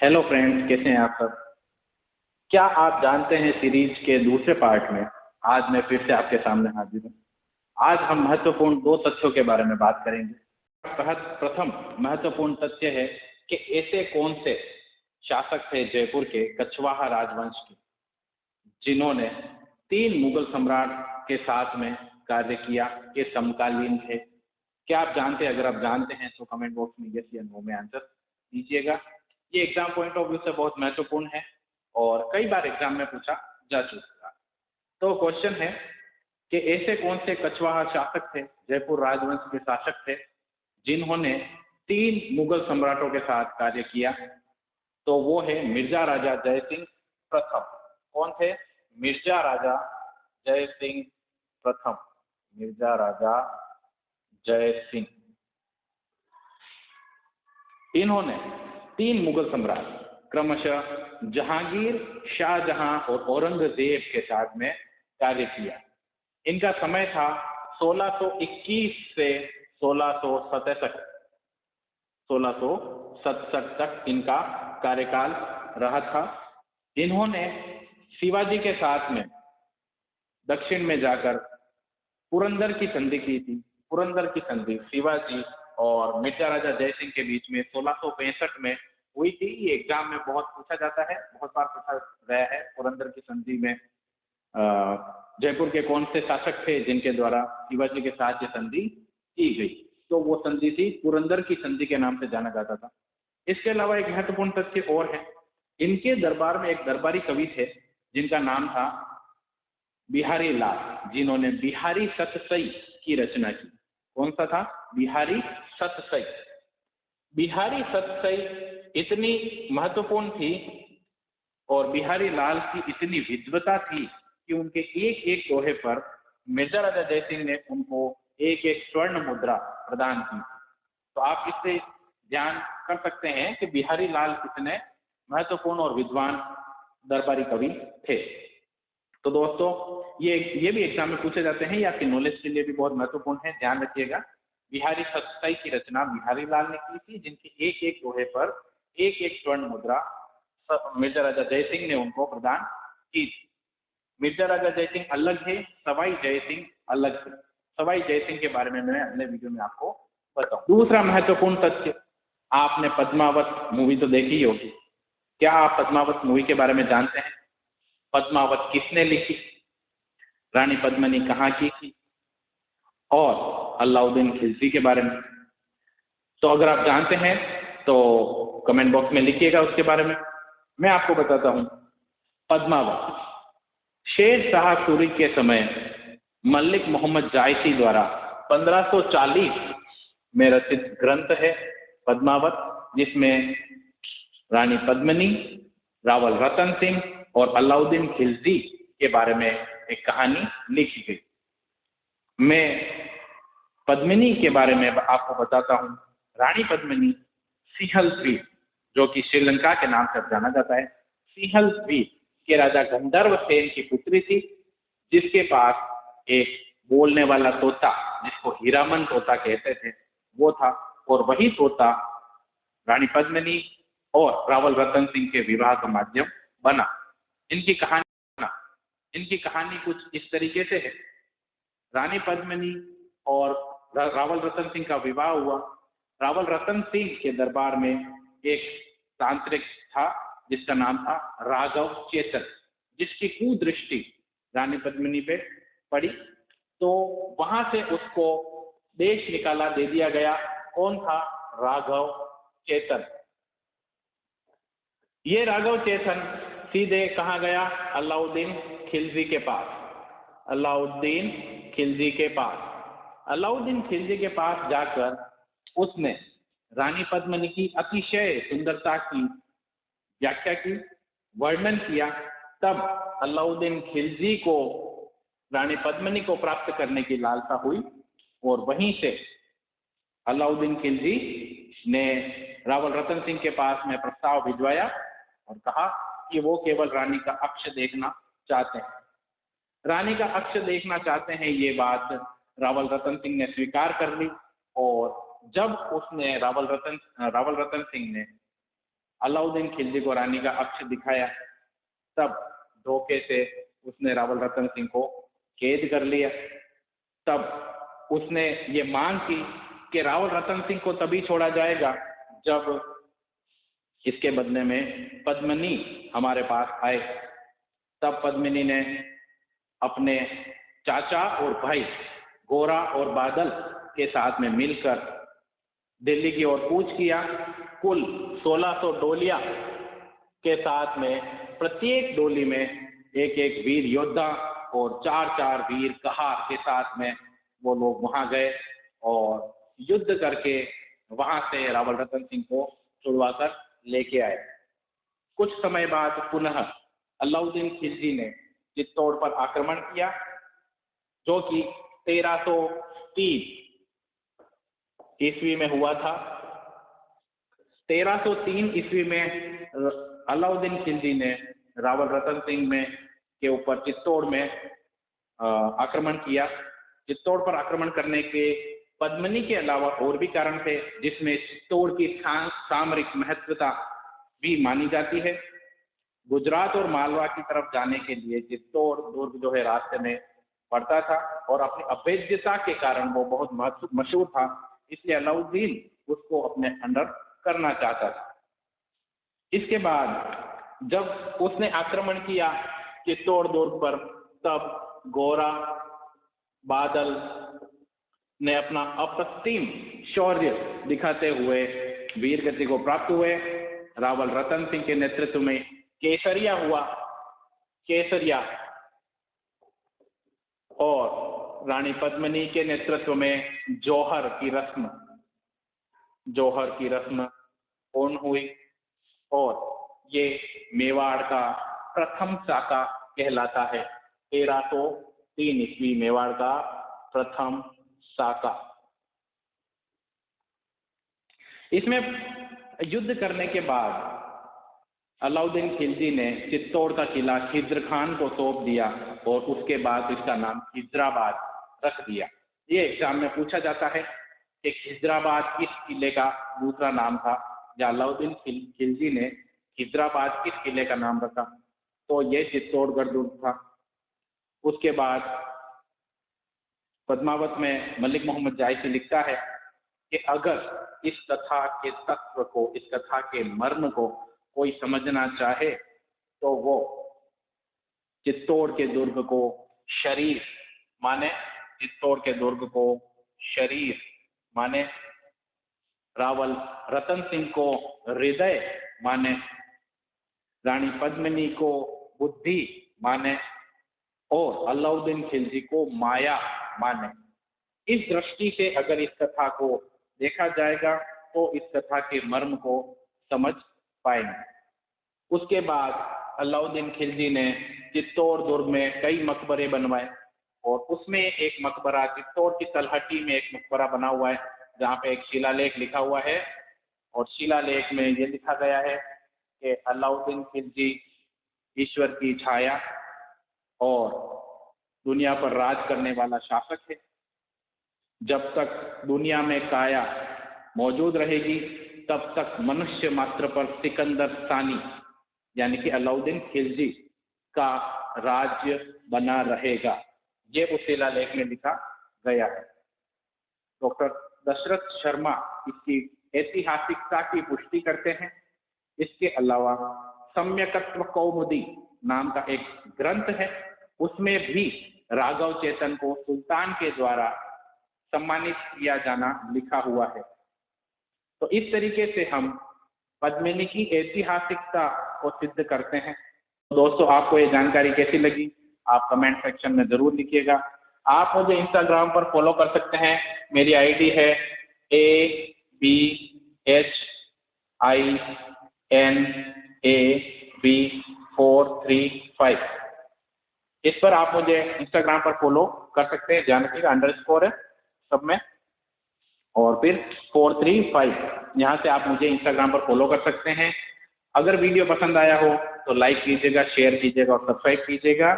Hello friends, कैसे हैं आप सब। क्या आप जानते हैं सीरीज के दूसरे पार्ट में आज मैं फिर से आपके सामने हाजिर हूँ। आज हम महत्वपूर्ण दो तथ्यों के बारे में बात करेंगे। प्रथम महत्वपूर्ण तथ्य है कि ऐसे कौन से शासक थे जयपुर के कछवाहा राजवंश के जिन्होंने तीन मुगल सम्राट के साथ में कार्य किया, ये समकालीन थे। क्या आप जानते हैं? अगर आप जानते हैं तो कमेंट बॉक्स में यस या नो में आंसर दीजिएगा। ये एग्जाम पॉइंट ऑफ व्यू से बहुत महत्वपूर्ण है और कई बार एग्जाम में पूछा जा चुका। तो क्वेश्चन है कि ऐसे कौन से कछवाहा शासक थे, जयपुर राजवंश के शासक थे, जिन्होंने तीन मुगल सम्राटों के साथ कार्य किया। तो वो है मिर्जा राजा जय सिंह प्रथम। कौन थे? मिर्जा राजा जय सिंह प्रथम। मिर्जा राजा जय सिंह। इन्होंने तीन मुगल सम्राट क्रमशः जहांगीर, शाहजहां और औरंगजेब के साथ में कार्य किया। इनका समय था 1621 से 1667। 1667 तक इनका कार्यकाल रहा था। इन्होंने शिवाजी के साथ में दक्षिण में जाकर पुरंदर की संधि की थी। पुरंदर की संधि शिवाजी और मिर्जा राजा जय सिंह के बीच में 1665 में हुई थी। ये एग्जाम में बहुत पूछा जाता है, बहुत बार पूछा गया है। पुरंदर की संधि में जयपुर के कौन से शासक थे जिनके द्वारा शिवाजी के साथ ये संधि की गई? तो वो संधि थी पुरंदर की संधि के नाम से जाना जाता था। इसके अलावा एक महत्वपूर्ण तथ्य और है, इनके दरबार में एक दरबारी कवि थे जिनका नाम था बिहारी लाल, जिन्होंने बिहारी सतसई की रचना की। कौन सा था? बिहारी सतसई। बिहारी सतसई इतनी महत्वपूर्ण थी और बिहारी लाल की इतनी विद्वता थी कि उनके एक एक दोहे पर मिर्जा राजा जय सिंह ने उनको एक एक स्वर्ण मुद्रा प्रदान की। तो आप इससे ध्यान कर सकते हैं कि बिहारी लाल कितने महत्वपूर्ण और विद्वान दरबारी कवि थे। तो दोस्तों, ये भी एग्जाम में पूछे जाते हैं, ये आपकी नॉलेज के लिए भी बहुत महत्वपूर्ण है, ध्यान रखिएगा। बिहारी सतसई की रचना बिहारी लाल ने की थी, जिनके एक एक दोहे पर एक एक स्वर्ण मुद्रा मिर्जा राजा जय सिंह ने उनको प्रदान की थी। मिर्जा राजा जय सिंह अलग है, सवाई जय सिंह अलग है। सवाई जय सिंह के बारे में मैं अगले वीडियो में आपको बताऊं। दूसरा महत्वपूर्ण तथ्य, आपने पद्मावत मूवी तो देखी ही होगी। क्या आप पद्मावत मूवी के बारे में जानते हैं? पद्मावत किसने लिखी? रानी पद्मिनी कहाँ की थी? और अलाउद्दीन खिलजी के बारे में। तो अगर आप जानते हैं तो कमेंट बॉक्स में लिखिएगा उसके बारे में। मैं आपको बताता हूं। पद्मावत शेर शाह सूरी के समय मलिक मोहम्मद जायसी द्वारा 1540 में रचित ग्रंथ है पद्मावत, जिसमें रानी पद्मिनी, रावल रतन सिंह और अलाउद्दीन खिलजी के बारे में एक कहानी लिखी गई। मैं पद्मिनी के बारे में आपको बताता हूं। रानी पद्मिनी सिंहल द्वीप, जो कि श्रीलंका के नाम से जाना जाता है, सिंहल द्वीप के राजा गंधर्व सेन की पुत्री थी, जिसके पास एक बोलने वाला तोता, जिसको हीरामन तोता कहते थे, वो था। और वही तोता रानी पद्मिनी और रावल रतन सिंह के विवाह का माध्यम बना। इनकी कहानी कुछ इस तरीके से है। रानी पद्मिनी और रावल रतन सिंह का विवाह हुआ। रावल रतन सिंह के दरबार में एक तांत्रिक था जिसका नाम था राघव चेतन, जिसकी कुदृष्टि रानी पद्मिनी पे पड़ी। तो वहां से उसको देश निकाला दे दिया गया। कौन था? राघव चेतन। ये राघव चेतन सीधे कहाँ गया? अलाउद्दीन खिलजी के पास। अलाउद्दीन खिलजी के पास। अलाउद्दीन खिलजी के पास जाकर उसने रानी पद्मिनी की अतिशय सुंदरता की व्याख्या की, वर्णन किया। तब अलाउद्दीन खिलजी को रानी पद्मिनी को प्राप्त करने की लालसा हुई और वहीं से अलाउद्दीन खिलजी ने रावल रतन सिंह के पास में प्रस्ताव भिजवाया और कहा कि वो केवल रानी का अक्ष देखना चाहते हैं। रानी का अक्ष देखना चाहते हैं, ये बात रावल रतन सिंह ने स्वीकार कर ली। और जब उसने रावल रतन सिंह ने अलाउद्दीन खिलजी को रानी का अक्ष दिखाया, तब धोखे से उसने रावल रतन सिंह को कैद कर लिया। तब उसने ये मांग की कि रावल रतन सिंह को तभी छोड़ा जाएगा जब इसके बदले में पद्मिनी हमारे पास आए। तब पद्मिनी ने अपने चाचा और भाई गोरा और बादल के साथ में मिलकर दिल्ली की ओर कूच किया। कुल 1600 डोलियां के साथ में, प्रत्येक डोली में एक एक वीर योद्धा और 4-4 वीर कहार के साथ में वो लोग वहां गए और युद्ध करके वहां से रावल रतन सिंह को छुड़वा कर लेके आए। कुछ समय बाद पुनः अलाउद्दीन खिलजी ने चित्तौड़ पर आक्रमण किया, जो कि 1303 ईस्वी में हुआ था। 1303 ईस्वी में अलाउद्दीन खिलजी ने रावल रतन सिंह में के ऊपर चित्तौड़ में आक्रमण किया। चित्तौड़ पर आक्रमण करने के पद्मिनी के अलावा और भी कारण थे, जिसमें चित्तौड़ की सामरिक महत्वता भी मानी जाती है। गुजरात और मालवा की तरफ जाने के लिए चित्तौड़ दुर्ग जो है रास्ते में पड़ता था और अपनी अभेद्यता के कारण वो बहुत मशहूर था, इसलिए अलाउद्दीन उसको अपने अंडर करना चाहता था। इसके बाद जब उसने आक्रमण किया चित्तौड़ दुर्ग पर, तब गोरा बादल ने अपना अप्रतिम शौर्य दिखाते हुए वीरगति को प्राप्त हुए। रावल रतन सिंह के नेतृत्व में केसरिया हुआ। केसरिया और रानी पद्मिनी के नेतृत्व में जौहर की रस्म पूर्ण हुई और ये मेवाड़ का प्रथम साका कहलाता है। 1303 ईस्वी मेवाड़ का प्रथम साका। इसमें युद्ध करने के बाद अलाउद्दीन खिलजी ने चित्तौड़ का किला खिज्र खान को सौंप दिया और उसके बाद इसका नाम खिजराबाद रख दिया। ये एग्जाम में पूछा जाता है कि खिजराबाद किस किले का दूसरा नाम था, या अलाउद्दीन खिलजी ने खिजराबाद किस किले का नाम रखा, तो ये चित्तौड़गढ़ दुर्ग था। उसके बाद पद्मावत में मलिक मोहम्मद जायसी लिखता है कि अगर इस कथा के तत्व को, इस कथा के मर्म को कोई समझना चाहे तो वो चित्तौड़ के दुर्ग को शरीर माने, चित्तौड़ के दुर्ग को शरीर माने, रावल रतन सिंह को हृदय माने, रानी पद्मिनी को बुद्धि माने और अलाउद्दीन खिलजी को माया माने। इस दृष्टि से अगर इस कथा को देखा जाएगा तो इस कथा के मर्म को समझ पाएंगे। उसके बाद अलाउद्दीन खिलजी ने चित्तौड़ दुर्ग में कई मकबरे बनवाए और उसमें एक मकबरा चित्तौड़ की तलहटी में एक मकबरा बना हुआ है, जहाँ पे एक शिलालेख लिखा हुआ है और शिलालेख में ये लिखा गया है कि अलाउद्दीन खिलजी ईश्वर की छाया और दुनिया पर राज करने वाला शासक है। जब तक दुनिया में काया मौजूद रहेगी तब तक मनुष्य मात्र पर सिकंदर सानी यानी कि अलाउद्दीन खिलजी का राज्य बना रहेगा। ये उस शिलालेख में लिखा गया है। डॉक्टर दशरथ शर्मा इसकी ऐतिहासिकता की पुष्टि करते हैं। इसके अलावा सम्यकत्व कौमुदी नाम का एक ग्रंथ है, उसमें भी राघव चेतन को सुल्तान के द्वारा सम्मानित किया जाना लिखा हुआ है। तो इस तरीके से हम पद्मिनी की ऐतिहासिकता को सिद्ध करते हैं। दोस्तों, आपको ये जानकारी कैसी लगी आप कमेंट सेक्शन में जरूर लिखिएगा। आप मुझे इंस्टाग्राम पर फॉलो कर सकते हैं। मेरी आईडी है ABHINAB435। इस पर आप मुझे इंस्टाग्राम पर फॉलो कर सकते हैं। ध्यान रखिएगा अंडरस्कोर है सब में और फिर 435, यहाँ से आप मुझे इंस्टाग्राम पर फॉलो कर सकते हैं। अगर वीडियो पसंद आया हो तो लाइक कीजिएगा, शेयर कीजिएगा और सब्सक्राइब कीजिएगा।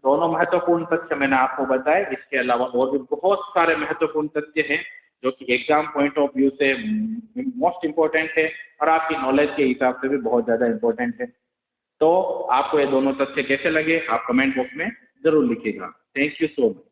दोनों महत्वपूर्ण तथ्य मैंने आपको बताए। इसके अलावा और भी बहुत सारे महत्वपूर्ण तथ्य हैं जो कि एग्जाम पॉइंट ऑफ व्यू से मोस्ट इम्पोर्टेंट है और आपकी नॉलेज के हिसाब से भी बहुत ज़्यादा इम्पोर्टेंट है। तो आपको ये दोनों तथ्य कैसे लगे आप कमेंट बॉक्स में ज़रूर लिखिएगा। Thank you so much.